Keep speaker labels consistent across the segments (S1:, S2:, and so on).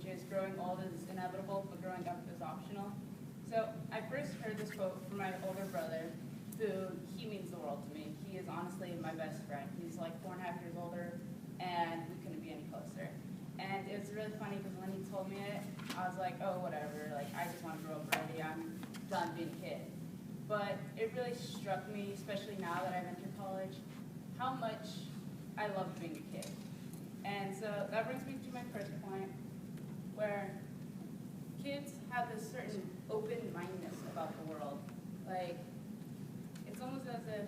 S1: is growing old is inevitable, but growing up is optional. So I first heard this quote from my older brother, who he means the world to me. He is honestly my best friend. He's like 4.5 years older, and we couldn't be any closer. And it was really funny because when he told me it, I was like, oh, whatever. Like, I just want to grow up already. I'm done being a kid. But it really struck me, especially now that I've entered college, how much I love being a kid. And so that brings me to my first point, where kids have this certain open-mindedness about the world. Like, it's almost as if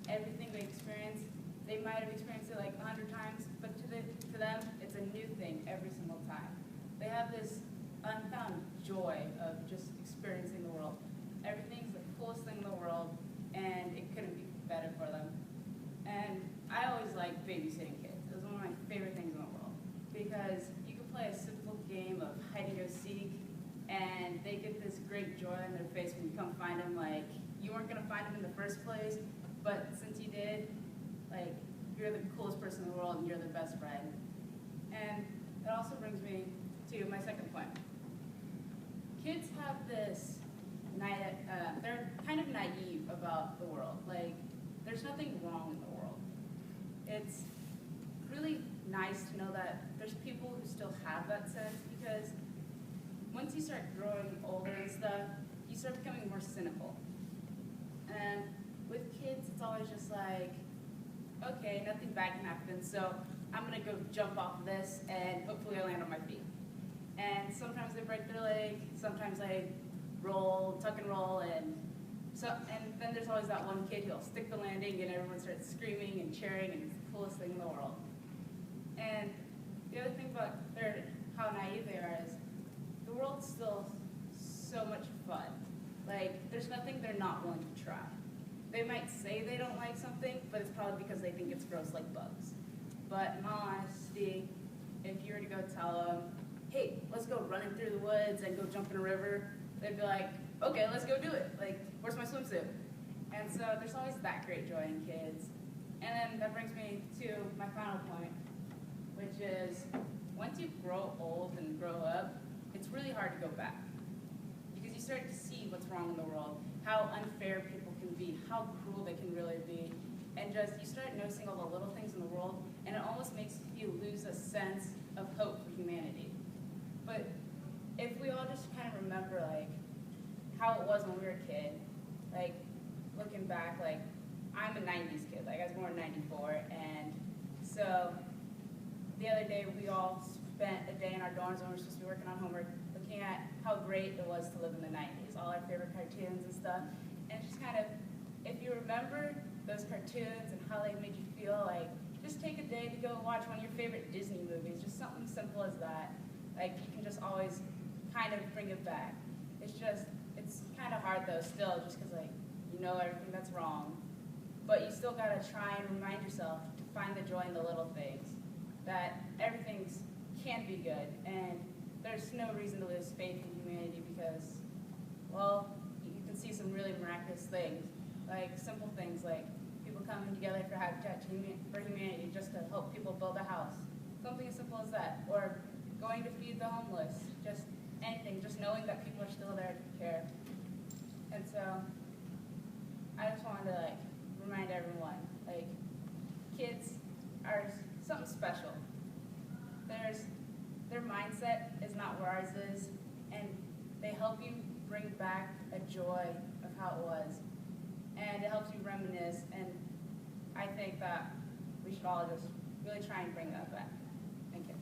S1: everything they experience, they might have experienced it like 100 times, but to them, it's a new thing every single time. They have this unfound joy of just experiencing the world. Everything's the coolest thing in the world, and it couldn't be better for them. And I always liked babysitting kids. It was one of my favorite things in the world, because you can play a simple game of hide and go seek, and they get this great joy on their face when you come find them. Like, you weren't gonna find them in the first place, but since you did, like, you're the coolest person in the world and you're their best friend. And that also brings me to my second point. Kids have this, they're kind of naive about the world. Like, there's nothing wrong in the world. It's really nice to know that there's people who still have that sense, because once you start growing older and stuff, you start becoming more cynical. And with kids, it's always just like, okay, nothing bad can happen, so I'm gonna go jump off this and hopefully I land on my feet. And sometimes they break their leg, sometimes they roll, tuck and roll, and then there's always that one kid who'll stick the landing and everyone starts screaming and cheering and it's the coolest thing in the world. And the other thing about how naive they are is the world's still so much fun. Like, there's nothing they're not willing to try. They might say they don't like something, but it's probably because they think it's gross, like bugs. But in all honesty, if you were to go tell them, hey, let's go running through the woods and go jump in a river, they'd be like, okay, let's go do it. Like, where's my swimsuit? And so there's always that great joy in kids. And then that brings me to my final point, which is once you grow old and grow up, it's really hard to go back. Because you start to see what's wrong in the world, how unfair people can be, how cruel they can really be. And just, you start noticing all the little things in the world, and it almost makes you lose a sense of hope for humanity. But if we all just kind of remember, like, how it was when we were a kid, like, looking back, like, I'm a 90s kid. Like, I was born in 94, and so the other day we all spent a day in our dorms when we were supposed to be working on homework, looking at how great it was to live in the 90s, all our favorite cartoons and stuff. And just kind of, if you remember those cartoons and how they made you feel, like, just take a day to go watch one of your favorite Disney movies, just something simple as that. Like, you can just always kind of bring it back. It's kind of hard though still, just because, like, you know everything that's wrong, but you still gotta try and remind yourself to find the joy in the little things, that everything can be good, and there's no reason to lose faith in humanity because, well, you can see some really miraculous things, like simple things like people coming together for Habitat for Humanity just to help people build a house. Something as simple as that. Or going to feed the homeless. Just anything. Just knowing that people are still there to care. And so I just wanted to remind everyone, kids are something special. Their mindset is not where ours is, and they help you bring back a joy of how it was. And it helps you reminisce, and I think that we should all just really try and bring that back. Thank you.